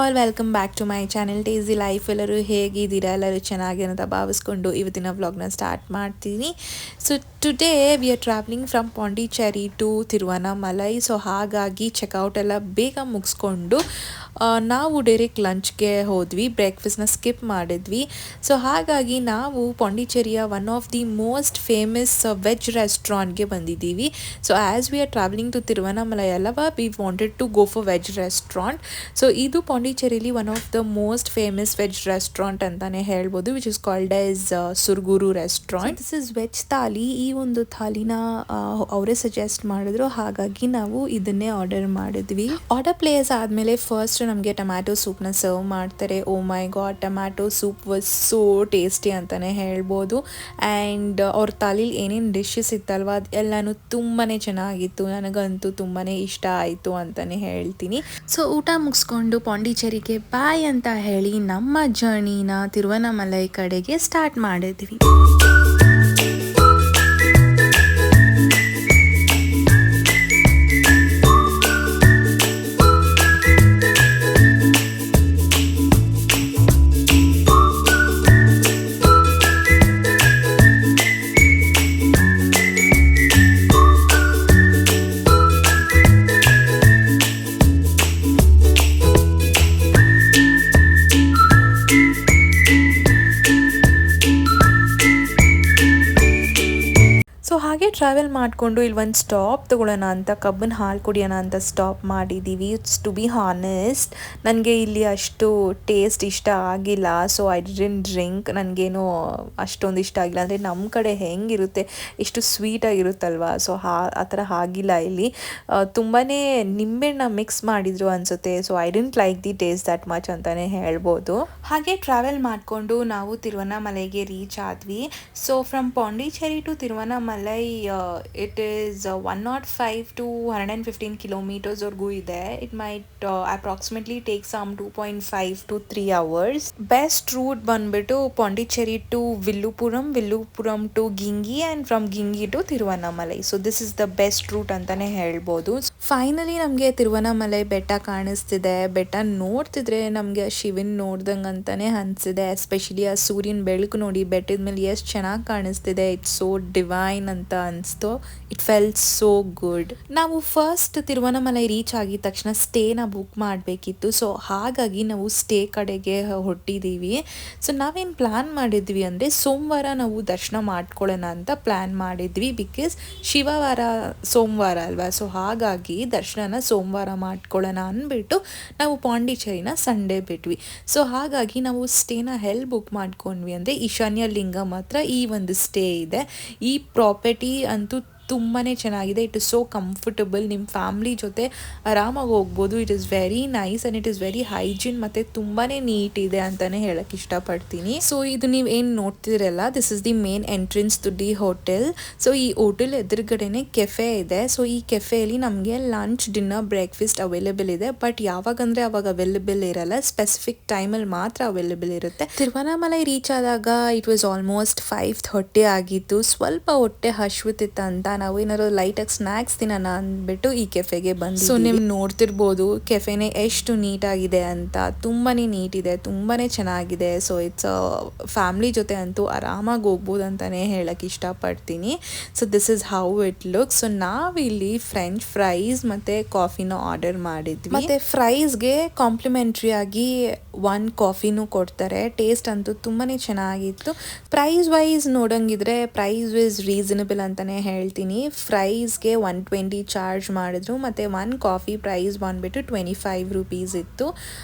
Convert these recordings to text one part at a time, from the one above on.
All welcome back to my channel tasty life. ಎಲ್ಲರೂ ಹೇಗಿದ್ದೀರಾ? ಎಲ್ಲರೂ ಚೆನ್ನಾಗಿದೆ ಅಂತ ಭಾವಿಸ್ಕೊಂಡು ಇವತ್ತಿನ ವ್ಲಾಗ್ನ ಸ್ಟಾರ್ಟ್ ಮಾಡ್ತೀನಿ. So today we are travelling from Pondicherry to Tiruvannamalai. So ಹಾಗಾಗಿ ಚೆಕ್ಔಟ್ ಎಲ್ಲ ಬೇಗ ಮುಗಿಸ್ಕೊಂಡು ನಾವು ಡೈರೆಕ್ಟ್ ಲಂಚ್ಗೆ ಹೋದ್ವಿ. ಬ್ರೇಕ್ಫಾಸ್ಟ್ನ ಸ್ಕಿಪ್ ಮಾಡಿದ್ವಿ. ಸೊ ಹಾಗಾಗಿ ನಾವು ಪಾಂಡಿಚೇರಿಯ one of the most famous veg ರೆಸ್ಟೋರೆಂಟ್ಗೆ ಬಂದಿದ್ದೀವಿ. So as we are travelling to Tiruvannamalai ಅಲ್ಲವಾ, we wanted to go for veg restaurant. So ಇದು ಪಾಂಡಿಚೇರಿಲಿ one of the most famous veg restaurant ಅಂತಲೇ ಹೇಳ್ಬೋದು, which is called as Surguru restaurant. This is veg thali. ಈ ಒಂದು ಥಾಲಿನ ಅವರೇ ಸಜೆಸ್ಟ್ ಮಾಡಿದ್ರು, ಹಾಗಾಗಿ ನಾವು ಇದನ್ನೇ ಆರ್ಡರ್ ಮಾಡಿದ್ವಿ. ಆರ್ಡರ್ ಪ್ಲೇಸ್ ಆದಮೇಲೆ ಫಸ್ಟ್ ನಮಗೆ ಟೊಮ್ಯಾಟೊ ಸೂಪ್ನ ಸರ್ವ್ ಮಾಡ್ತಾರೆ. Oh my god, tomato soup was so tasty ಅಂತಲೇ ಹೇಳ್ಬೋದು. ಆ್ಯಂಡ್ ಅವ್ರ ಥಾಲಿಲಿ ಏನೇನು ಡಿಶಸ್ ಇತ್ತಲ್ವ ಅದೆಲ್ಲನೂ ತುಂಬಾ ಚೆನ್ನಾಗಿತ್ತು. ನನಗಂತೂ ತುಂಬಾ ಇಷ್ಟ ಆಯಿತು ಅಂತಲೇ ಹೇಳ್ತೀನಿ. ಸೊ ಊಟ ಮುಗಿಸ್ಕೊಂಡು ಪಾಂಡಿಚೇರಿಗೆ ಬಾಯ್ ಅಂತ ಹೇಳಿ ನಮ್ಮ ಜರ್ನಿನ ತಿರುವನಮಲೈ ಕಡೆಗೆ ಸ್ಟಾರ್ಟ್ ಮಾಡಿದ್ವಿ. ಸೊ ಹಾಗೆ ಟ್ರಾವೆಲ್ ಮಾಡಿಕೊಂಡು ಇಲ್ಲಿ ಒಂದು ಸ್ಟಾಪ್ ತೊಗೊಳ್ಳೋಣ ಅಂತ, ಕಬ್ಬನ್ ಹಾಲು ಕುಡಿಯೋಣ ಅಂತ ಸ್ಟಾಪ್ ಮಾಡಿದ್ದೀವಿ. ಟು ಬಿ ಹಾನೆಸ್ಟ್, ನನಗೆ ಇಲ್ಲಿ ಅಷ್ಟು ಟೇಸ್ಟ್ ಇಷ್ಟ ಆಗಿಲ್ಲ. So I didn't drink. ನನಗೇನು ಅಷ್ಟೊಂದು ಇಷ್ಟ ಆಗಿಲ್ಲ. ಅಂದರೆ ನಮ್ಮ ಕಡೆ ಹೆಂಗಿರುತ್ತೆ ಎಷ್ಟು ಸ್ವೀಟಾಗಿರುತ್ತಲ್ವ, ಸೊ ಆ ಥರ ಆಗಿಲ್ಲ ಇಲ್ಲಿ. ತುಂಬಾ ನಿಂಬೆಹಣ್ಣ ಮಿಕ್ಸ್ ಮಾಡಿದ್ರು ಅನಿಸುತ್ತೆ. So I didn't like the taste that much ಅಂತಲೇ ಹೇಳ್ಬೋದು. ಹಾಗೆ ಟ್ರಾವೆಲ್ ಮಾಡಿಕೊಂಡು ನಾವು ತಿರುವನಮಲೈಗೆ ರೀಚ್ ಆದ್ವಿ. So from Pondicherry to Tiruvannamalai it is 105 to 115 kilometers ವರ್ಗೂ ಇದೆ. It might approximately take some 2.5 to 3 hours. Best route ಬಂದ್ಬಿಟ್ಟು ಪಾಂಡಿಚೇರಿ ಟು ವಿಲ್ಲುಪುರಂ ಟು ಗಿಂಗಿ and from ಗಿಂಗಿ to Tiruvannamalai. So this is the best route ಅಂತಾನೆ ಹೇಳ್ಬೋದು. ಫೈನಲಿ ನಮಗೆ ತಿರುವನಮಲೈ ಬೆಟ್ಟ ಕಾಣಿಸ್ತಿದೆ. ಬೆಟ್ಟ ನೋಡ್ತಿದ್ರೆ ನಮಗೆ ಶಿವನ್ ನೋಡ್ದಂಗೆ ಅಂತಾನೆ ಅನಿಸಿದೆ. ಎಸ್ಪೆಷಲಿ ಆ ಸೂರ್ಯನ ಬೆಳಕು ನೋಡಿ ಬೆಟ್ಟದ ಮೇಲೆ ಎಷ್ಟು ಚೆನ್ನಾಗಿ ಕಾಣಿಸ್ತಿದೆ. ಇಟ್ಸ್ ಸೋ ಡಿವೈನ್ ಅಂತ ಅನಿಸ್ತು. It felt so good. ನಾವು ಫಸ್ಟ್ ತಿರುವನಮಲೈ ರೀಚ್ ಆಗಿದ ತಕ್ಷಣ ಸ್ಟೇನ ಬುಕ್ ಮಾಡಬೇಕಿತ್ತು. ಸೊ ಹಾಗಾಗಿ ನಾವು ಸ್ಟೇ ಕಡೆಗೆ ಹೊರಟಿದ್ದೀವಿ. ಸೊ ನಾವೇನು ಪ್ಲ್ಯಾನ್ ಮಾಡಿದ್ವಿ ಅಂದರೆ ಸೋಮವಾರ ನಾವು ದರ್ಶನ ಮಾಡ್ಕೊಳ್ಳೋಣ ಅಂತ ಪ್ಲ್ಯಾನ್ ಮಾಡಿದ್ವಿ. ಬಿಕಾಸ್ ಶಿವವಾರ ಸೋಮವಾರ ಅಲ್ವಾ, ಸೊ ಹಾಗಾಗಿ ದರ್ಶನನ ಸೋಮವಾರ ಮಾಡ್ಕೊಳ್ಳೋಣ ಅಂದ್ಬಿಟ್ಟು ನಾವು ಪಾಂಡಿಚೇರಿನ ಸಂಡೇ ಬಿಟ್ವಿ. ಸೊ ಹಾಗಾಗಿ ನಾವು ಸ್ಟೇನ ಎಲ್ಲಿ ಬುಕ್ ಮಾಡ್ಕೊಂಡ್ವಿ ಅಂದರೆ ಈಶಾನ್ಯ ಲಿಂಗಂ ಹತ್ರ ಈ ಒಂದು ಸ್ಟೇ ಇದೆ. ಈ ಪ್ರಾಪರ್ಟಿ ಅಂತೂ ತುಂಬಾ ಚೆನ್ನಾಗಿದೆ. It is so comfortable. ನಿಮ್ಮ ಫ್ಯಾಮ್ಲಿ ಜೊತೆ ಆರಾಮಾಗಿ ಹೋಗ್ಬೋದು. It is very nice and it is very hygiene ಮತ್ತು ತುಂಬಾ ನೀಟ್ ಇದೆ ಅಂತಲೇ ಹೇಳಕ್ಕೆ ಇಷ್ಟಪಡ್ತೀನಿ. ಸೊ ಇದು ನೀವು ಏನು ನೋಡ್ತಿರಲ್ಲ, this is the main entrance to the hotel. So ಈ ಹೋಟೆಲ್ ಎದುರುಗಡೆನೆ ಕೆಫೆ ಇದೆ. ಸೊ ಈ ಕೆಫೆಯಲ್ಲಿ ನಮಗೆ ಲಂಚ್, ಡಿನ್ನರ್, ಬ್ರೇಕ್ಫಾಸ್ಟ್ ಅವೈಲೇಬಲ್ ಇದೆ. ಬಟ್ ಯಾವಾಗಂದರೆ ಅವಾಗ ಅವೈಲೇಬಲ್ ಇರಲ್ಲ. ಸ್ಪೆಸಿಫಿಕ್ ಟೈಮಲ್ಲಿ ಮಾತ್ರ ಅವೈಲೇಬಲ್ ಇರುತ್ತೆ. ತಿರುವನಮಲೈ ರೀಚ್ ಆದಾಗ ಇಟ್ ವಾಸ್ ಆಲ್ಮೋಸ್ಟ್ 5:30 ಆಗಿತ್ತು. ಸ್ವಲ್ಪ ಹೊಟ್ಟೆ ಹಶ್ವತಿತ್ತು ಅಂತ ನಾವು ಏನಾದ್ರು ಲೈಟಾಗಿ ಸ್ನ್ಯಾಕ್ಸ್ ತಿನ್ನೋಣ ಅಂದ್ಬಿಟ್ಟು ಈ ಕೆಫೆಗೆ ಬಂದು. ಸೊ ನೀವು ನೋಡ್ತಿರ್ಬೋದು ಕೆಫೆನೇ ಎಷ್ಟು ನೀಟಾಗಿದೆ ಅಂತ. ತುಂಬಾ ನೀಟ್ ಇದೆ, ತುಂಬಾ ಚೆನ್ನಾಗಿದೆ. ಸೊ ಇಟ್ಸ್ ಫ್ಯಾಮ್ಲಿ ಜೊತೆ ಅಂತೂ ಆರಾಮಾಗಿ ಹೋಗ್ಬೋದು ಅಂತಲೇ ಹೇಳಕ್ಕೆ ಇಷ್ಟಪಡ್ತೀನಿ. So this is how it looks. So ನಾವಿಲ್ಲಿ ಫ್ರೆಂಚ್ ಫ್ರೈಸ್ ಮತ್ತು ಕಾಫಿನ ಆರ್ಡರ್ ಮಾಡಿದ್ವಿ. ಮತ್ತು ಫ್ರೈಸ್ಗೆ ಕಾಂಪ್ಲಿಮೆಂಟ್ರಿ ಆಗಿ 1 ಕಾಫಿನೂ ಕೊಡ್ತಾರೆ. ಟೇಸ್ಟ್ ಅಂತೂ ತುಂಬಾ ಚೆನ್ನಾಗಿತ್ತು. ಪ್ರೈಸ್ ವೈಸ್ ನೋಡಂಗಿದ್ರೆ ಪ್ರೈಸ್ ವೈಸ್ ರೀಸನಬಲ್ ಅಂತಲೇ ಹೇಳ್ತೀನಿ. ಫ್ರೈಸ್ಗೆ 120 ಚಾರ್ಜ್ ಮಾಡಿದ್ರು ಮತ್ತು 1 ಕಾಫಿ ಪ್ರೈಸ್ ಬಂದುಬಿಟ್ಟು 25 ರೂಪೀಸ್ ಇತ್ತು.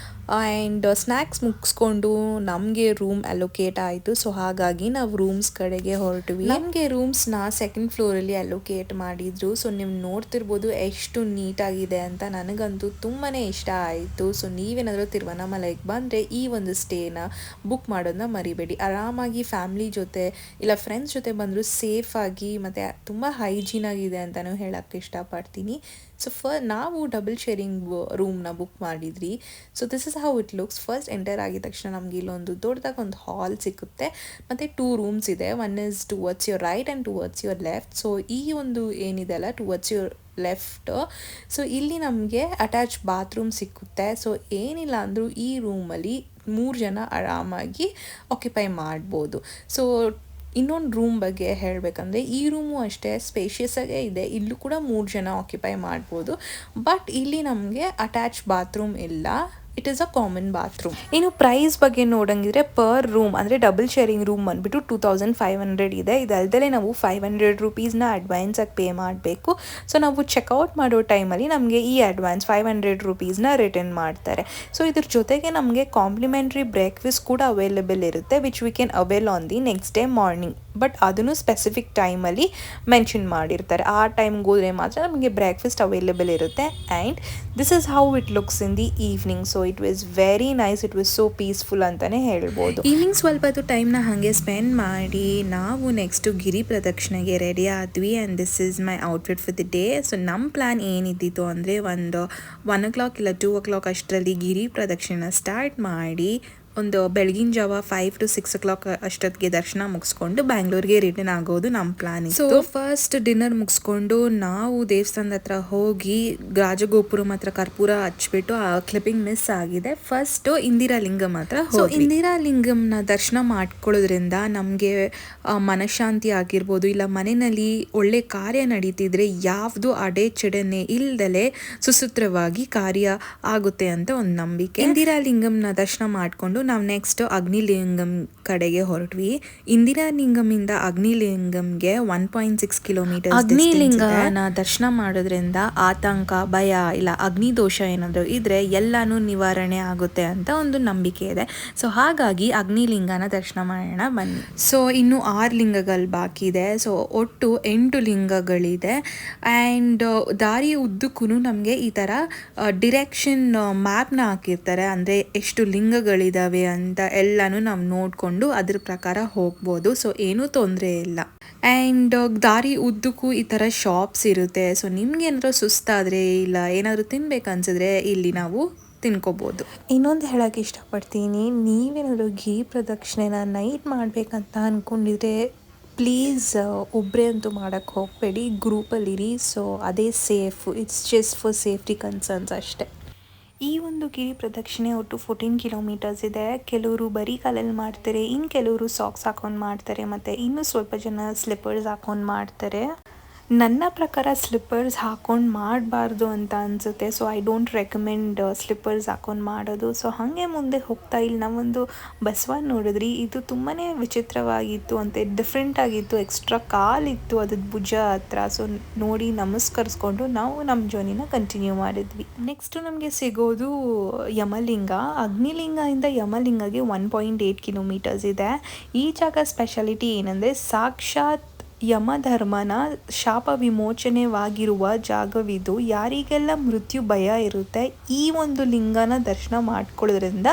ಆ್ಯಂಡ್ ಸ್ನ್ಯಾಕ್ಸ್ ಮುಗಿಸ್ಕೊಂಡು ನಮಗೆ ರೂಮ್ ಅಲೋಕೇಟ್ ಆಯಿತು. ಸೊ ಹಾಗಾಗಿ ನಾವು ರೂಮ್ಸ್ ಕಡೆಗೆ ಹೊರಟ್ವಿ. ನಮಗೆ ರೂಮ್ಸ್ನ ಸೆಕೆಂಡ್ ಫ್ಲೋರಲ್ಲಿ ಅಲೋಕೇಟ್ ಮಾಡಿದ್ರು. ಸೊ ನೀವು ನೋಡ್ತಿರ್ಬೋದು ಎಷ್ಟು ನೀಟಾಗಿದೆ ಅಂತ. ನನಗಂತೂ ತುಂಬಾ ಇಷ್ಟ ಆಯಿತು. ಸೊ ನೀವೇನಾದರೂ ತಿರುವನಮಲೈಗೆ ಬಂದರೆ ಈ ಒಂದು ಸ್ಟೇನ ಬುಕ್ ಮಾಡೋದನ್ನ ಮರಿಬೇಡಿ. ಆರಾಮಾಗಿ ಫ್ಯಾಮ್ಲಿ ಜೊತೆ ಇಲ್ಲ ಫ್ರೆಂಡ್ಸ್ ಜೊತೆ ಬಂದರೂ ಸೇಫಾಗಿ ಮತ್ತು ತುಂಬ ಹೈಜೀನಾಗಿದೆ ಅಂತಲೂ ಹೇಳೋಕ್ಕೆ ಇಷ್ಟಪಡ್ತೀನಿ. ಸೊ ನಾವು ಡಬಲ್ ಶೇರಿಂಗ್ ರೂಮ್ನ ಬುಕ್ ಮಾಡಿದ್ರಿ. So this is how it looks. First enter ಆಗಿದ ತಕ್ಷಣ ನಮಗೆ ಇಲ್ಲೊಂದು ದೊಡ್ಡದಾಗಿ ಒಂದು ಹಾಲ್ ಸಿಗುತ್ತೆ ಮತ್ತು 2 ರೂಮ್ಸ್ ಇದೆ. One is towards your right and towards your left. So ಈ ಒಂದು ಏನಿದೆ ಅಲ್ಲ ಟುವರ್ಡ್ಸ್ ಯುವರ್ ಲೆಫ್ಟ್, ಸೊ ಇಲ್ಲಿ ನಮಗೆ ಅಟ್ಯಾಚ್ ಬಾತ್ರೂಮ್ ಸಿಕ್ಕುತ್ತೆ. ಸೊ ಏನಿಲ್ಲ ಅಂದರೂ ಈ ರೂಮಲ್ಲಿ 3 ಜನ ಆರಾಮಾಗಿ ಆಕ್ಯುಪೈ ಮಾಡ್ಬೋದು. ಸೊ ಇನ್ನೊಂದು ರೂಮ್ ಬಗ್ಗೆ ಹೇಳಬೇಕಂದ್ರೆ ಈ ರೂಮು ಅಷ್ಟೇ ಸ್ಪೇಷಿಯಸ್ ಆಗೇ ಇದೆ. ಇಲ್ಲೂ ಕೂಡ 3 ಜನ ಆಕ್ಯುಪೈ ಮಾಡ್ಬೋದು. ಬಟ್ ಇಲ್ಲಿ ನಮಗೆ ಅಟ್ಯಾಚ್ ಬಾತ್ರೂಮ್ ಇಲ್ಲ, it is a common bathroom. ಇನ್ನು ಪ್ರೈಸ್ ಬಗ್ಗೆ ನೋಡಂಗಿದ್ರೆ ಪರ್ ರೂಮ್ ಅಂದರೆ ಡಬಲ್ ಶೇರಿಂಗ್ ರೂಮ್ ಬಂದುಬಿಟ್ಟು 2500 ಇದೆ. ಇದಲ್ದಲೇ ನಾವು 500 ರುಪೀಸ್ನ ಅಡ್ವಾನ್ಸಾಗಿ ಪೇ ಮಾಡಬೇಕು. ಸೊ ನಾವು ಚೆಕ್ಔಟ್ ಮಾಡೋ ಟೈಮಲ್ಲಿ ನಮಗೆ ಈ ಅಡ್ವಾನ್ಸ್ 500 ರುಪೀಸ್ನ ರಿಟರ್ನ್ ಮಾಡ್ತಾರೆ. ಸೊ ಇದ್ರ ಜೊತೆಗೆ ನಮಗೆ ಕಾಂಪ್ಲಿಮೆಂಟ್ರಿ ಬ್ರೇಕ್ಫಾಸ್ಟ್ ಕೂಡ ಅವೈಲೇಬಲ್ ಇರುತ್ತೆ, which we can avail on the next day morning. But ಅದನ್ನು ಸ್ಪೆಸಿಫಿಕ್ ಟೈಮಲ್ಲಿ ಮೆನ್ಷನ್ ಮಾಡಿರ್ತಾರೆ. ಆ ಟೈಮ್ಗೆ ಹೋದರೆ ಮಾತ್ರ ನಮಗೆ ಬ್ರೇಕ್ಫಾಸ್ಟ್ ಅವೈಲೇಬಲ್ ಇರುತ್ತೆ. And this is how it looks in the evening. So it was very nice, it was so peaceful ಅಂತಲೇ ಹೇಳ್ಬೋದು. ಈವ್ನಿಂಗ್ ಸ್ವಲ್ಪ ಹೊತ್ತು ಟೈಮ್ನ ಹಾಗೆ ಸ್ಪೆಂಡ್ ಮಾಡಿ ನಾವು ನೆಕ್ಸ್ಟು ಗಿರಿ ಪ್ರದಕ್ಷಿಣೆಗೆ ರೆಡಿ ಆದ್ವಿ. And this is my outfit for the day. So ನಮ್ಮ ಪ್ಲ್ಯಾನ್ ಏನಿದ್ದಿತ್ತು ಅಂದರೆ ಒಂದು 1 o'clock ಇಲ್ಲ 2 o'clock ಅಷ್ಟರಲ್ಲಿ ಗಿರಿ ಪ್ರದಕ್ಷಿಣೆ ಸ್ಟಾರ್ಟ್ ಮಾಡಿ ಒಂದು ಬೆಳಗಿನ ಜಾವ 5 to 6 o'clock ಅಷ್ಟೊತ್ತಿಗೆ ದರ್ಶನ ಮುಗಿಸ್ಕೊಂಡು ಬ್ಯಾಂಗ್ಳೂರ್ಗೆ ರಿಟರ್ನ್ ಆಗೋದು ನಮ್ಮ ಪ್ಲಾನ್ ಇತ್ತು. ಸೊ ಫಸ್ಟ್ ಡಿನ್ನರ್ ಮುಗಿಸ್ಕೊಂಡು ನಾವು ದೇವಸ್ಥಾನದ ಹತ್ರ ಹೋಗಿ ರಾಜಗೋಪುರಂ ಹತ್ರ ಕರ್ಪೂರ ಹಚ್ಬಿಟ್ಟು ಆ ಕ್ಲಿಪ್ಪಿಂಗ್ ಮಿಸ್ ಆಗಿದೆ. ಫಸ್ಟ್ ಇಂದಿರಾ ಲಿಂಗಮ್ ಹತ್ರ. ಸೊ ಇಂದಿರಾ ಲಿಂಗಮ್ನ ದರ್ಶನ ಮಾಡ್ಕೊಳ್ಳೋದ್ರಿಂದ ನಮಗೆ ಮನಃಶಾಂತಿ ಆಗಿರ್ಬೋದು, ಇಲ್ಲ ಮನೆಯಲ್ಲಿ ಒಳ್ಳೆ ಕಾರ್ಯ ನಡೀತಿದ್ರೆ ಯಾವುದು ಅಡೆಚಣೆ ಇಲ್ದಲೆ ಸುಸೂತ್ರವಾಗಿ ಕಾರ್ಯ ಆಗುತ್ತೆ ಅಂತ ಒಂದು ನಂಬಿಕೆ. ಇಂದಿರಾ ಲಿಂಗಮ್ನ ದರ್ಶನ ಮಾಡಿಕೊಂಡು ನಾವು ನೆಕ್ಸ್ಟ್ ಅಗ್ನಿಲಿಂಗಂ ಕಡೆಗೆ ಹೊರಟ್ವಿ. ಇಂದಿರಾ ಲಿಂಗಮಿಂದ ಅಗ್ನಿಲಿಂಗಂಗೆ 1.6 ಕಿಲೋಮೀಟರ್. ಅಗ್ನಿಲಿಂಗನ ದರ್ಶನ ಮಾಡೋದ್ರಿಂದ ಆತಂಕ, ಭಯ ಇಲ್ಲ ಅಗ್ನಿ ದೋಷ ಏನಾದರೂ ಇದ್ರೆ ಎಲ್ಲಾನು ನಿವಾರಣೆ ಆಗುತ್ತೆ ಅಂತ ಒಂದು ನಂಬಿಕೆ ಇದೆ. ಸೊ ಹಾಗಾಗಿ ಅಗ್ನಿಲಿಂಗನ ದರ್ಶನ ಮಾಡೋಣ ಬನ್ನಿ. ಸೊ ಇನ್ನು 6 ಲಿಂಗಗಳು ಬಾಕಿ ಇದೆ. ಸೊ ಒಟ್ಟು 8 ಲಿಂಗಗಳಿದೆ. ಆ್ಯಂಡ್ ದಾರಿ ಉದ್ದಕ್ಕೂ ನಮಗೆ ಈ ಥರ ಡಿರೆಕ್ಷನ್ ಮ್ಯಾಪ್ನ ಹಾಕಿರ್ತಾರೆ, ಅಂದರೆ ಎಷ್ಟು ಲಿಂಗಗಳಿದಾವೆ ಅಂತ ಎಲ್ಲನೂ ನಾವು ನೋಡಿಕೊಂಡು ಅದ್ರ ಪ್ರಕಾರ ಹೋಗ್ಬೋದು. ಸೊ ಏನೂ ತೊಂದರೆ ಇಲ್ಲ. ಆ್ಯಂಡ್ ದಾರಿ ಉದ್ದಕ್ಕೂ ಈ ಥರ ಶಾಪ್ಸ್ ಇರುತ್ತೆ. ಸೊ ನಿಮ್ಗೆ ಏನಾದರೂ ಸುಸ್ತಾದರೆ ಇಲ್ಲ ಏನಾದರೂ ತಿನ್ಬೇಕನ್ಸಿದ್ರೆ ಇಲ್ಲಿ ನಾವು ತಿನ್ಕೋಬೋದು. ಇನ್ನೊಂದು ಹೇಳೋಕ್ಕೆ ಇಷ್ಟಪಡ್ತೀನಿ, ನೀವೇನಾದರೂ ಗಿರಿ ಪ್ರದಕ್ಷಿಣೆನ ನೈಟ್ ಮಾಡಬೇಕಂತ ಅಂದ್ಕೊಂಡಿದ್ರೆ ಪ್ಲೀಸ್ ಒಬ್ಬರೇ ಅಂತೂ ಮಾಡೋಕ್ಕೆ ಹೋಗಬೇಡಿ, ಗ್ರೂಪಲ್ಲಿರಿ. ಸೊ ಅದೇ safe, it's just for safety concerns ಅಷ್ಟೇ. ಈ ಒಂದು ಗಿರಿ ಪ್ರದಕ್ಷಿಣೆ ಒಟ್ಟು 14 ಕಿಲೋಮೀಟರ್ಸ್ ಇದೆ. ಕೆಲವರು ಬರೀ ಕಾಲಲ್ಲಿ ಮಾಡ್ತಾರೆ, ಇನ್ನು ಕೆಲವರು ಸಾಕ್ಸ್ ಹಾಕೊಂಡು ಮಾಡ್ತಾರೆ, ಮತ್ತು ಇನ್ನೂ ಸ್ವಲ್ಪ ಜನ ಸ್ಲಿಪ್ಪರ್ಸ್ ಹಾಕೊಂಡು ಮಾಡ್ತಾರೆ. ನನ್ನ ಪ್ರಕಾರ ಸ್ಲಿಪ್ಪರ್ಸ್ ಹಾಕೊಂಡು ಮಾಡಬಾರ್ದು ಅಂತ ಅನಿಸುತ್ತೆ. So I don't recommend slippers ಹಾಕೊಂಡು ಮಾಡೋದು. ಸೊ ಹಾಗೆ ಮುಂದೆ ಹೋಗ್ತಾ ಇಲ್ಲಿ ನಾವೊಂದು ಬಸವ ನೋಡಿದ್ರಿ. ಇದು ತುಂಬಾ ವಿಚಿತ್ರವಾಗಿತ್ತು ಅಂತೆ, ಡಿಫ್ರೆಂಟ್ ಆಗಿತ್ತು, ಎಕ್ಸ್ಟ್ರಾ ಕಾಲಿತ್ತು ಅದ್ರ ಭುಜ ಹತ್ರ. ಸೊ ನೋಡಿ ನಮಸ್ಕರಿಸ್ಕೊಂಡು ನಾವು ನಮ್ಮ ಜರ್ನಿನ ಕಂಟಿನ್ಯೂ ಮಾಡಿದ್ವಿ. ನೆಕ್ಸ್ಟು ನಮಗೆ ಸಿಗೋದು ಯಮಲಿಂಗ. ಅಗ್ನಿಲಿಂಗದಿಂದ ಯಮಲಿಂಗಗೆ 1.8 ಕಿಲೋಮೀಟರ್ಸ್ ಇದೆ. ಈ ಜಾಗ ಸ್ಪೆಷಾಲಿಟಿ ಏನಂದರೆ ಸಾಕ್ಷಾತ್ ಯಮಧರ್ಮನ ಶಾಪ ವಿಮೋಚನೆವಾಗಿರುವ ಜಾಗವಿದು. ಯಾರಿಗೆಲ್ಲ ಮೃತ್ಯು ಭಯ ಇರುತ್ತೆ ಈ ಒಂದು ಲಿಂಗನ ದರ್ಶನ ಮಾಡ್ಕೊಳ್ಳೋದ್ರಿಂದ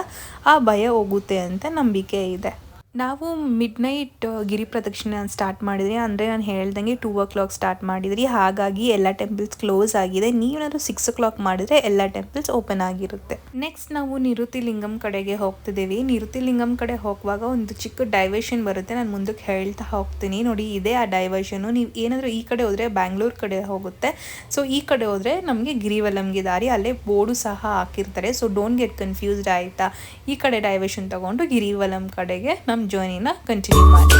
ಆ ಭಯ ಹೋಗುತ್ತೆ ಅಂತ ನಂಬಿಕೆ ಇದೆ. ನಾವು ಮಿಡ್ನೈಟ್ ಗಿರಿ ಪ್ರದಕ್ಷಿಣೆ ಸ್ಟಾರ್ಟ್ ಮಾಡಿದ್ರಿ, ಅಂದರೆ ನಾನು ಹೇಳ್ದಂಗೆ 2 o'clock ಸ್ಟಾರ್ಟ್ ಮಾಡಿದ್ರಿ. ಹಾಗಾಗಿ ಎಲ್ಲ ಟೆಂಪಲ್ಸ್ ಕ್ಲೋಸ್ ಆಗಿದೆ. ನೀವೇನಾದರೂ 6 o'clock ಮಾಡಿದ್ರೆ ಎಲ್ಲ ಟೆಂಪಲ್ಸ್ ಓಪನ್ ಆಗಿರುತ್ತೆ. ನೆಕ್ಸ್ಟ್ ನಾವು ನಿರುತಿ ಲಿಂಗಂ ಕಡೆಗೆ ಹೋಗ್ತಿದ್ದೀವಿ. ನಿರುತಿ ಲಿಂಗಂ ಕಡೆ ಹೋಗುವಾಗ ಒಂದು ಚಿಕ್ಕ ಡೈವರ್ಷನ್ ಬರುತ್ತೆ, ನಾನು ಮುಂದಕ್ಕೆ ಹೇಳ್ತಾ ಹೋಗ್ತೀನಿ. ನೋಡಿ ಇದೇ ಆ ಡೈವರ್ಷನು. ನೀವು ಏನಾದರೂ ಈ ಕಡೆ ಹೋದರೆ ಬ್ಯಾಂಗ್ಳೂರ್ ಕಡೆ ಹೋಗುತ್ತೆ. ಸೊ ಈ ಕಡೆ ಹೋದರೆ ನಮಗೆ ಗಿರಿವಲಂಗೆ ದಾರಿ, ಅಲ್ಲೇ ಬೋರ್ಡು ಸಹ ಹಾಕಿರ್ತಾರೆ. ಸೊ ಡೋಂಟ್ ಗೆಟ್ ಕನ್ಫ್ಯೂಸ್ಡ್ ಆಯಿತಾ. ಈ ಕಡೆ ಡೈವರ್ಷನ್ ತೊಗೊಂಡು ಗಿರಿವಲಂ ಕಡೆಗೆ ನಮ್ಮ ಜರ್ನಿನ ಕಂಟಿನ್ಯೂ ಮಾಡಿ.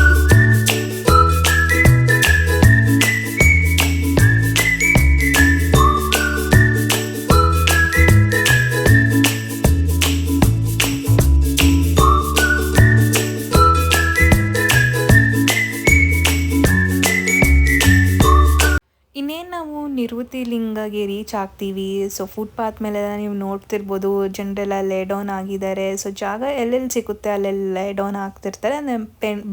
ಇನ್ನೇನು ನಾವು ನಿವೃತ್ತಿ ಲಿಂಗಗೆ ರೀಚ್ ಆಗ್ತೀವಿ. ಸೊ ಫುಟ್ಪಾತ್ ಮೇಲೆಲ್ಲ ನೀವು ನೋಡ್ತಿರ್ಬೋದು, ಜನರೆಲ್ಲ ಲೇ ಡೌನ್ ಆಗಿದ್ದಾರೆ. ಸೊ ಜಾಗ ಎಲ್ಲೆಲ್ಲಿ ಸಿಗುತ್ತೆ ಅಲ್ಲೆಲ್ಲ ಲೇ ಡೌನ್ ಆಗ್ತಿರ್ತಾರೆ.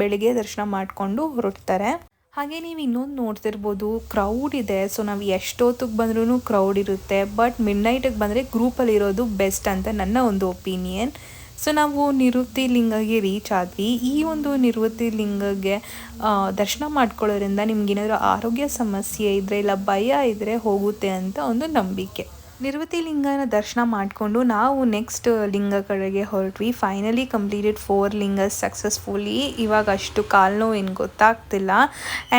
ಬೆಳಿಗ್ಗೆ ದರ್ಶನ ಮಾಡಿಕೊಂಡು ಹೊರಡ್ತಾರೆ. ಹಾಗೆ ನೀವು ಇನ್ನೊಂದು ನೋಡ್ತಿರ್ಬೋದು, ಕ್ರೌಡ್ ಇದೆ. ಸೊ ನಾವು ಎಷ್ಟೊತ್ತಿಗೆ ಬಂದ್ರೂ ಕ್ರೌಡ್ ಇರುತ್ತೆ. ಬಟ್ ಮಿಡ್ ನೈಟಿಗೆ ಬಂದರೆ ಗ್ರೂಪಲ್ಲಿ ಇರೋದು ಬೆಸ್ಟ್ ಅಂತ ನನ್ನ ಒಂದು ಒಪಿನಿಯನ್. ಸೊ ನಾವು ನಿವೃತ್ತಿ ಲಿಂಗಗೆ ರೀಚ್ ಆದ್ವಿ. ಈ ಒಂದು ನಿವೃತ್ತಿ ಲಿಂಗಗೆ ದರ್ಶನ ಮಾಡ್ಕೊಳ್ಳೋದ್ರಿಂದ ನಿಮ್ಗೇನಾದರೂ ಆರೋಗ್ಯ ಸಮಸ್ಯೆ ಇದ್ದರೆ ಇಲ್ಲ ಭಯ ಇದ್ದರೆ ಹೋಗುತ್ತೆ ಅಂತ ಒಂದು ನಂಬಿಕೆ. ನಿವೃತ್ತಿ ಲಿಂಗನ ದರ್ಶನ ಮಾಡಿಕೊಂಡು ನಾವು ನೆಕ್ಸ್ಟ್ ಲಿಂಗ ಕಡೆಗೆ ಹೊರಟ್ವಿ. Finally completed 4 lingas successfully. ಇವಾಗ ಅಷ್ಟು ಕಾಲು ನೋವು ಏನು ಗೊತ್ತಾಗ್ತಿಲ್ಲ.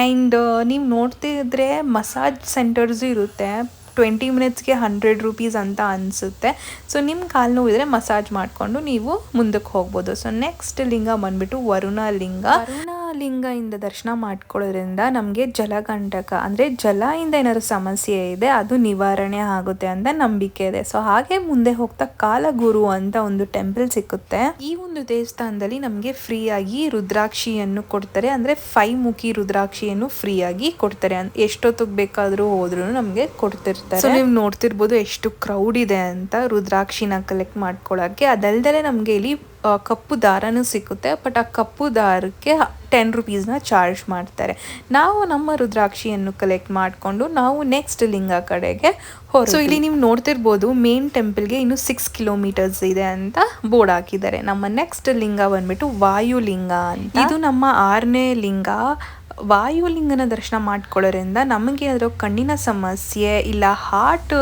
ಆ್ಯಂಡ್ ನೀವು ನೋಡ್ತಿದ್ರೆ ಮಸಾಜ್ ಸೆಂಟರ್ಸು ಇರುತ್ತೆ. 20 ಮಿನಿಟ್ಸ್ಗೆ 100 ರೂಪೀಸ್ ಅಂತ ಅನಿಸುತ್ತೆ. ಸೊ ನಿಮ್ಮ ಕಾಲು ನೋವಿದ್ರೆ ಮಸಾಜ್ ಮಾಡಿಕೊಂಡು ನೀವು ಮುಂದಕ್ಕೆ ಹೋಗ್ಬೋದು. ಸೊ ನೆಕ್ಸ್ಟ್ ಲಿಂಗ ಬಂದ್ಬಿಟ್ಟು ವರುಣ ಲಿಂಗ. ಲಿಂಗದಿಂದ ದರ್ಶನ ಮಾಡ್ಕೊಳ್ಳೋದ್ರಿಂದ ನಮಗೆ ಜಲಗಂಟಕ ಅಂದರೆ ಜಲದಿಂದ ಏನಾದ್ರು ಸಮಸ್ಯೆ ಇದೆ ಅದು ನಿವಾರಣೆ ಆಗುತ್ತೆ ಅಂತ ನಂಬಿಕೆ ಇದೆ. ಸೊ ಹಾಗೆ ಮುಂದೆ ಹೋಗ್ತಾ ಕಾಲಗುರು ಅಂತ ಒಂದು ಟೆಂಪಲ್ ಸಿಕ್ಕುತ್ತೆ. ಈ ಒಂದು ದೇವಸ್ಥಾನದಲ್ಲಿ ನಮಗೆ ಫ್ರೀಯಾಗಿ ರುದ್ರಾಕ್ಷಿಯನ್ನು ಕೊಡ್ತಾರೆ. ಅಂದರೆ 5 ಮುಖಿ ರುದ್ರಾಕ್ಷಿಯನ್ನು ಫ್ರೀಯಾಗಿ ಕೊಡ್ತಾರೆ. ಎಷ್ಟೊತ್ತಿಗೆ ಬೇಕಾದರೂ ಹೋದ್ರೂ ನಮಗೆ ಕೊಡ್ತಿರ್ತಾರೆ. ಸೊ ನೀವು ನೋಡ್ತಿರ್ಬೋದು ಎಷ್ಟು ಕ್ರೌಡ್ ಇದೆ ಅಂತ ರುದ್ರಾಕ್ಷಿನ ಕಲೆಕ್ಟ್ ಮಾಡ್ಕೊಳ್ಳೋಕ್ಕೆ. ಅದಲ್ದೇ ನಮಗೆ ಇಲ್ಲಿ ಕಪ್ಪು ದಾರನೂ ಸಿಕ್ಕುತ್ತೆ. ಬಟ್ ಆ ಕಪ್ಪು ದಾರಕ್ಕೆ 10 ರೂಪೀಸ್ನ ಚಾರ್ಜ್ ಮಾಡ್ತಾರೆ. ನಾವು ನಮ್ಮ ರುದ್ರಾಕ್ಷಿಯನ್ನು ಕಲೆಕ್ಟ್ ಮಾಡಿಕೊಂಡು ನಾವು ನೆಕ್ಸ್ಟ್ ಲಿಂಗ ಕಡೆಗೆ ಸೊ ಇಲ್ಲಿ ನೀವು ನೋಡ್ತಿರ್ಬೋದು ಮೇನ್ ಟೆಂಪಲ್ಗೆ ಇನ್ನು 6 ಕಿಲೋಮೀಟರ್ಸ್ ಇದೆ ಅಂತ ಬೋರ್ಡ್ ಹಾಕಿದ್ದಾರೆ. ನಮ್ಮ ನೆಕ್ಸ್ಟ್ ಲಿಂಗ ಬಂದ್ಬಿಟ್ಟು ವಾಯುಲಿಂಗ ಅಂತ. ಇದು ನಮ್ಮ 6ನೇ ಲಿಂಗ. ವಾಯುಲಿಂಗನ ದರ್ಶನ ಮಾಡ್ಕೊಳ್ಳೋದ್ರಿಂದ ನಮಗೇನಾದರೂ ಕಣ್ಣಿನ ಸಮಸ್ಯೆ ಇಲ್ಲ ಹಾರ್ಟ್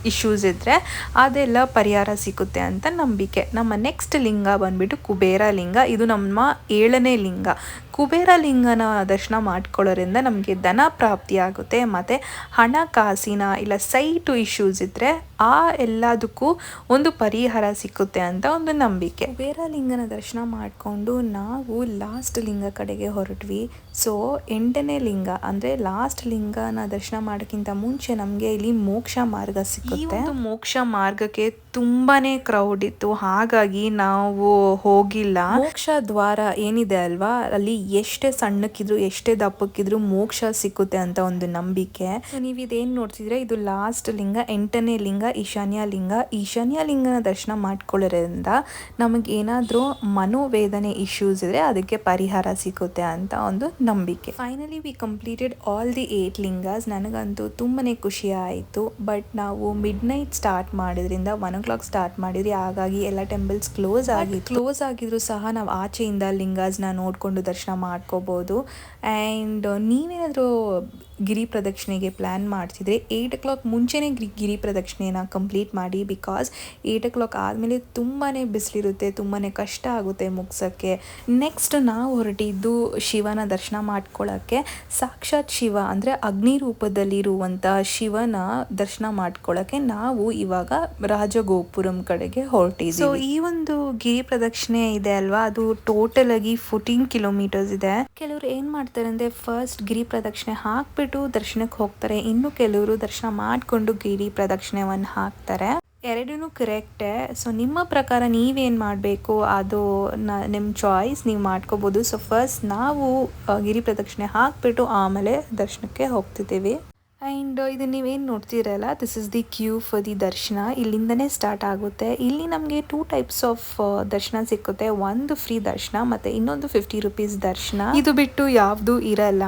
ಇಶ್ಯೂಸ್ ಇದ್ದರೆ ಅದೆಲ್ಲ ಪರಿಹಾರ ಸಿಗುತ್ತೆ ಅಂತ ನಂಬಿಕೆ. ನಮ್ಮ ನೆಕ್ಸ್ಟ್ ಲಿಂಗ ಬಂದ್ಬಿಟ್ಟು ಕುಬೇರ ಲಿಂಗ. ಇದು ನಮ್ಮ 7ನೇ ಲಿಂಗ. ಕುಬೇರ ಲಿಂಗನ ದರ್ಶನ ಮಾಡ್ಕೊಳ್ಳೋದ್ರಿಂದ ನಮಗೆ ಧನ ಪ್ರಾಪ್ತಿ ಆಗುತ್ತೆ ಮತ್ತು ಹಣಕಾಸಿನ ಇಲ್ಲ ಸೈಟು ಇಶ್ಯೂಸ್ ಇದ್ದರೆ ಆ ಎಲ್ಲದಕ್ಕೂ ಒಂದು ಪರಿಹಾರ ಸಿಕ್ಕುತ್ತೆ ಅಂತ ಒಂದು ನಂಬಿಕೆ. ಕುಬೇರ ಲಿಂಗನ ದರ್ಶನ ಮಾಡಿಕೊಂಡು ನಾವು ಲಾಸ್ಟ್ ಲಿಂಗ ಕಡೆಗೆ ಹೊರಟ್ವಿ. ಸೊ 8ನೇ ಲಿಂಗ ಅಂದರೆ ಲಾಸ್ಟ್ ಲಿಂಗನ ದರ್ಶನ ಮಾಡೋಕ್ಕಿಂತ ಮುಂಚೆ ನಮಗೆ ಇಲ್ಲಿ ಮೋಕ್ಷ ಮಾರ್ಗ ಸಿಕ್ಕುತ್ತೆ. ಈ ಒಂದು ಮೋಕ್ಷ ಮಾರ್ಗಕ್ಕೆ ತುಂಬಾನೇ ಕ್ರೌಡ್ ಇತ್ತು, ಹಾಗಾಗಿ ನಾವು ಹೋಗಿಲ್ಲ. ಮೋಕ್ಷ ದ್ವಾರ ಏನಿದೆ ಅಲ್ವಾ, ಅಲ್ಲಿ ಎಷ್ಟೇ ಸಣ್ಣಕ್ಕಿದ್ರು ಎಷ್ಟೇ ದಪ್ಪಕ್ಕಿದ್ರು ಮೋಕ್ಷ ಸಿಕ್ಕುತ್ತೆ ಅಂತ ಒಂದು ನಂಬಿಕೆ. ನೀವು ಇದೇನು ನೋಡ್ತಿದ್ರೆ ಇದು ಲಾಸ್ಟ್ ಲಿಂಗ, 8ನೇ ಲಿಂಗ ಈಶಾನ್ಯ ಲಿಂಗ. ಈಶಾನ್ಯ ಲಿಂಗನ ದರ್ಶನ ಮಾಡ್ಕೊಳ್ಳೋದ್ರಿಂದ ನಮಗೆ ಏನಾದರೂ ಮನೋವೇದನೆ ಇಶ್ಯೂಸ್ ಇದ್ರೆ ಅದಕ್ಕೆ ಪರಿಹಾರ ಸಿಕ್ಕುತ್ತೆ ಅಂತ ಒಂದು ನಂಬಿಕೆ. Finally we completed all the 8 ಲಿಂಗಾಸ್. ನನಗಂತೂ ತುಂಬಾನೇ ಖುಷಿ ಆಯಿತು. ಬಟ್ ನಾವು ಮಿಡ್ನೈಟ್ ಸ್ಟಾರ್ಟ್ ಮಾಡಿದ್ರಿಂದ 1 o'clock ಸ್ಟಾರ್ಟ್ ಮಾಡಿದ್ರಿ, ಹಾಗಾಗಿ ಎಲ್ಲ ಟೆಂಪಲ್ಸ್ ಕ್ಲೋಸ್ ಆಗಿದ್ರು ಸಹ ನಾವು ಆಚೆಯಿಂದ ಲಿಂಗಾಸ್ನ ನೋಡಿಕೊಂಡು ದರ್ಶನ ಮಾಡ್ಕೋಬೋದು. ಆ್ಯಂಡ್ ನೀವೇನಾದರೂ ಗಿರಿ ಪ್ರದಕ್ಷಿಣೆಗೆ ಪ್ಲ್ಯಾನ್ ಮಾಡ್ತಿದ್ರೆ 8 o'clock ಮುಂಚೆನೇ ಗಿರಿ ಪ್ರದಕ್ಷಿಣೆನ ಕಂಪ್ಲೀಟ್ ಮಾಡಿ. ಬಿಕಾಸ್ 8 o'clock ಆದಮೇಲೆ ತುಂಬಾ ಬಿಸಿಲಿರುತ್ತೆ, ತುಂಬಾ ಕಷ್ಟ ಆಗುತ್ತೆ ಮುಗ್ಸೋಕ್ಕೆ. ನೆಕ್ಸ್ಟ್ ನಾವು ಹೊರಟಿದ್ದು ಶಿವನ ದರ್ಶನ ಮಾಡ್ಕೊಳ್ಳೋಕ್ಕೆ. ಸಾಕ್ಷಾತ್ ಶಿವ ಅಂದರೆ ಅಗ್ನಿ ರೂಪದಲ್ಲಿರುವಂಥ ಶಿವನ ದರ್ಶನ ಮಾಡ್ಕೊಳ್ಳೋಕ್ಕೆ ನಾವು ಇವಾಗ ರಾಜಗೋಪುರಂ ಕಡೆಗೆ ಹೊರಟಿದ್ದೀವಿ. ಸೊ ಈ ಒಂದು ಗಿರಿ ಪ್ರದಕ್ಷಿಣೆ ಇದೆ ಅಲ್ವಾ, ಅದು ಟೋಟಲ್ ಆಗಿ 14 ಕಿಲೋಮೀಟರ್ಸ್ ಇದೆ. ಕೆಲವರು ಏನು ಮಾಡ್ತಾರೆ ಅಂದರೆ ಫಸ್ಟ್ ಗಿರಿ ಪ್ರದಕ್ಷಿಣೆ ಹಾಕ್ಬಿಟ್ಟು ದರ್ಶನಕ್ಕೆ ಹೋಗ್ತಾರೆ, ಇನ್ನು ಕೆಲವರು ದರ್ಶನ ಮಾಡಿಕೊಂಡು ಗಿರಿ ಪ್ರದಕ್ಷಿಣೆಯನ್ನು ಹಾಕ್ತಾರೆ. ಎರಡೂ ಕರೆಕ್ಟೇ. ಸೊ ನಿಮ್ಮ ಪ್ರಕಾರ ನೀವೇನು ಮಾಡಬೇಕು ಅದು ನಿಮ್ಮ ಚಾಯ್ಸ್, ನೀವು ಮಾಡ್ಕೋಬೋದು. ಸೊ ಫಸ್ಟ್ ನಾವು ಗಿರಿ ಪ್ರದಕ್ಷಿಣೆ ಹಾಕ್ಬಿಟ್ಟು ಆಮೇಲೆ ದರ್ಶನಕ್ಕೆ ಹೋಗ್ತಿದ್ದೀವಿ. ಆ್ಯಂಡ್ ಇದು ನೀವೇನು ನೋಡ್ತಿರಲ್ಲ, this is the queue for the darshan. ಇಲ್ಲಿಂದನೇ ಸ್ಟಾರ್ಟ್ ಆಗುತ್ತೆ. ಇಲ್ಲಿ ನಮಗೆ 2 types ಆಫ್ ದರ್ಶನ ಸಿಕ್ಕುತ್ತೆ. ಒಂದು ಫ್ರೀ ದರ್ಶನ ಮತ್ತು ಇನ್ನೊಂದು 50 ರೂಪೀಸ್ ದರ್ಶನ. ಇದು ಬಿಟ್ಟು ಯಾವುದೂ ಇರಲ್ಲ.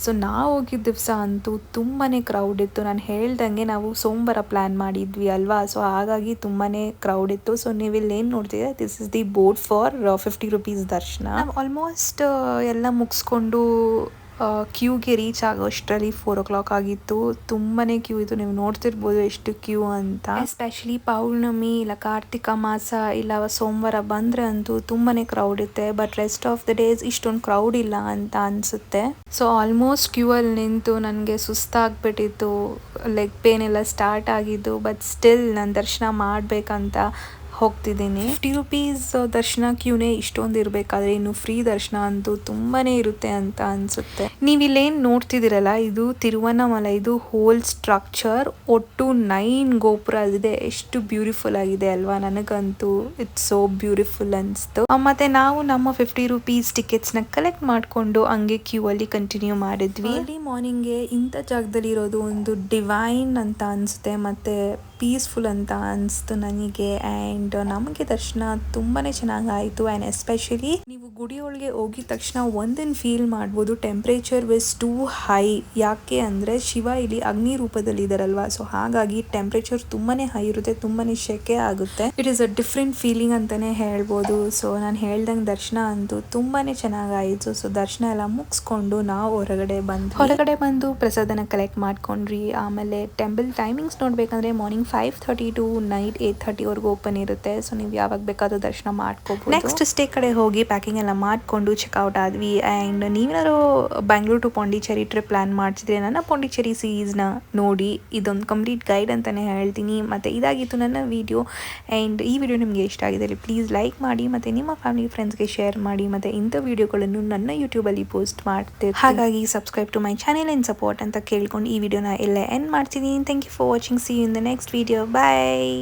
ಸೊ ನಾವು ಹೋಗಿದ್ದ ದಿವಸ ಅಂತೂ ತುಂಬಾ ಕ್ರೌಡ್ ಇತ್ತು. ನಾನು ಹೇಳ್ದಂಗೆ ನಾವು ಸೋಮವಾರ ಪ್ಲ್ಯಾನ್ ಮಾಡಿದ್ವಿ ಅಲ್ವಾ, ಸೊ ಹಾಗಾಗಿ ತುಂಬಾ ಕ್ರೌಡ್ ಇತ್ತು. ಸೊ ನೀವು ಇಲ್ಲಿ ಏನು ನೋಡ್ತಿದ್ರೆ this is the board for 50 rupees ದರ್ಶನ. ಆಲ್ಮೋಸ್ಟ್ ಎಲ್ಲ ಮುಗಿಸ್ಕೊಂಡು ಕ್ಯೂಗೆ ರೀಚ್ ಆಗೋಷ್ಟರಲ್ಲಿ 4 o'clock ಆಗಿತ್ತು. ತುಂಬಾ ಕ್ಯೂ ಇತ್ತು, ನೀವು ನೋಡ್ತಿರ್ಬೋದು ಎಷ್ಟು ಕ್ಯೂ ಅಂತ. ಎಸ್ಪೆಷಲಿ ಪೌರ್ಣಮಿ ಇಲ್ಲ ಕಾರ್ತಿಕ ಮಾಸ ಇಲ್ಲ ಸೋಮವಾರ ಬಂದರೆ ಅಂತೂ ತುಂಬಾ ಕ್ರೌಡ್ ಇರುತ್ತೆ. But rest of the days ಇಷ್ಟೊಂದು ಕ್ರೌಡ್ ಇಲ್ಲ ಅಂತ ಅನಿಸುತ್ತೆ. ಸೊ ಆಲ್ಮೋಸ್ಟ್ ಕ್ಯೂ ಅಲ್ಲಿ ನಿಂತು ನನಗೆ ಸುಸ್ತಾಗ್ಬಿಟ್ಟಿತ್ತು, ಲೆಗ್ ಪೇನ್ ಎಲ್ಲ ಸ್ಟಾರ್ಟ್ ಆಗಿದ್ದು. ಬಟ್ ಸ್ಟಿಲ್ ನಾನು ದರ್ಶನ ಮಾಡಬೇಕಂತ ಹೋಗ್ತಿದ್ದೀನಿ. 50 ರೂಪೀಸ್ ದರ್ಶನ ಕ್ಯೂನೇ ಇಷ್ಟೊಂದು ಇರಬೇಕಾದ್ರೆ ಇನ್ನು ಫ್ರೀ ದರ್ಶನ ಅಂತೂ ತುಂಬಾ ಇರುತ್ತೆ ಅಂತ ಅನಿಸುತ್ತೆ. ನೀವು ಇಲ್ಲೇನು ನೋಡ್ತಿದ್ದೀರಲ್ಲ, ಇದು ತಿರುವಣ್ಣಾಮಲೈ. ಇದು ಹೋಲ್ ಸ್ಟ್ರಕ್ಚರ್, ಒಟ್ಟು 9 ಗೋಪುರ ಇದೆ. ಎಷ್ಟು ಬ್ಯೂಟಿಫುಲ್ ಆಗಿದೆ ಅಲ್ವಾ, ನನಗಂತೂ ಇಟ್ಸ್ ಸೋ ಬ್ಯೂಟಿಫುಲ್ ಅನಿಸ್ತು. ಮತ್ತು ನಾವು ನಮ್ಮ 50 ರೂಪೀಸ್ ಟಿಕೆಟ್ಸ್ನ ಕಲೆಕ್ಟ್ ಮಾಡಿಕೊಂಡು ಹಂಗೆ ಕ್ಯೂ ಅಲ್ಲಿ ಕಂಟಿನ್ಯೂ ಮಾಡಿದ್ವಿ. ಅರ್ಲಿ ಮಾರ್ನಿಂಗ್ಗೆ ಇಂಥ ಜಾಗದಲ್ಲಿ ಇರೋದು ಒಂದು ಡಿವೈನ್ ಅಂತ ಅನಿಸುತ್ತೆ ಮತ್ತು ಪೀಸ್ಫುಲ್ ಅಂತ ಅನಿಸ್ತು ನನಗೆ. ಆ್ಯಂಡ್ ನಮಗೆ ದರ್ಶನ ತುಂಬಾ ಚೆನ್ನಾಗಾಯಿತು. ಆ್ಯಂಡ್ ಎಸ್ಪೆಷಲಿ ನೀವು ಗುಡಿಯೊಳಗೆ ಹೋಗಿದ ತಕ್ಷಣ ಒಂದನ್ನು ಫೀಲ್ ಮಾಡ್ಬೋದು, ಟೆಂಪ್ರೇಚರ್ ವಾಸ್ ಟೂ ಹೈ. ಯಾಕೆ ಅಂದರೆ ಶಿವ ಇಲ್ಲಿ ಅಗ್ನಿ ರೂಪದಲ್ಲಿ ಇದ್ದಾರಲ್ವಾ, ಸೊ ಹಾಗಾಗಿ ಟೆಂಪ್ರೇಚರ್ ತುಂಬಾ ಹೈ ಇರುತ್ತೆ, ತುಂಬಾ ಶೆಕೆ ಆಗುತ್ತೆ. It is a different feeling ಅಂತಲೇ ಹೇಳ್ಬೋದು. ಸೊ ನಾನು ಹೇಳ್ದಂಗೆ ದರ್ಶನ ಅಂತೂ ತುಂಬಾ ಚೆನ್ನಾಗಾಯಿತು. ಸೊ ದರ್ಶನ ಎಲ್ಲ ಮುಗಿಸ್ಕೊಂಡು ನಾವು ಹೊರಗಡೆ ಬಂದು ಪ್ರಸಾದನ ಕಲೆಕ್ಟ್ ಮಾಡ್ಕೊಂಡ್ರಿ. ಆಮೇಲೆ ಟೆಂಪಲ್ ಟೈಮಿಂಗ್ಸ್ ನೋಡ್ಬೇಕಂದ್ರೆ ಮಾರ್ನಿಂಗ್ 5:30 ಟು ನೈಟ್ 8:30 ಓಪನ್ ಇರುತ್ತೆ. ಸೊ ನೀವು ಯಾವಾಗ ಬೇಕಾದ್ರೂ ದರ್ಶನ ಮಾಡ್ಕೋಬಹುದು. ನೆಕ್ಸ್ಟ್ ಸ್ಟೇ ಕಡೆ ಹೋಗಿ ಪ್ಯಾಕಿಂಗ್ ಎಲ್ಲ ಮಾಡಿಕೊಂಡು ಚೆಕ್ಔಟ್ ಆದ್ವಿ. ಆ್ಯಂಡ್ ನೀವೇನಾದ್ರು Bangalore to Pondicherry trip plan ಮಾಡ್ತಿದ್ರೆ ನನ್ನ ಪಾಂಡಿಚೇರಿ ಸೀರೀಸ್ನ ನೋಡಿ. ಇದೊಂದು ಕಂಪ್ಲೀಟ್ ಗೈಡ್ ಅಂತಲೇ ಹೇಳ್ತೀನಿ. ಮತ್ತು ಇದಾಗಿತ್ತು ನನ್ನ ವಿಡಿಯೋ. ಆ್ಯಂಡ್ ಈ ವಿಡಿಯೋ ನಿಮಗೆ ಇಷ್ಟ ಆಗಿದ್ದರೆ ಪ್ಲೀಸ್ ಲೈಕ್ ಮಾಡಿ, ಮತ್ತು ನಿಮ್ಮ ಫ್ಯಾಮಿಲಿ ಫ್ರೆಂಡ್ಸ್ಗೆ ಶೇರ್ ಮಾಡಿ. ಮತ್ತು ಇಂಥ ವಿಡಿಯೋಗಳನ್ನು ನನ್ನ ಯೂಟ್ಯೂಬಲ್ಲಿ ಪೋಸ್ಟ್ ಮಾಡ್ತೀವಿ, ಹಾಗಾಗಿ subscribe to my channel and support ಅಂತ ಕೇಳ್ಕೊಂಡು ಈ ವಿಡಿಯೋನ ಎಲ್ಲ ಎಂಡ್ ಮಾಡ್ತೀನಿ. Thank you for watching. See you in the next video. Bye.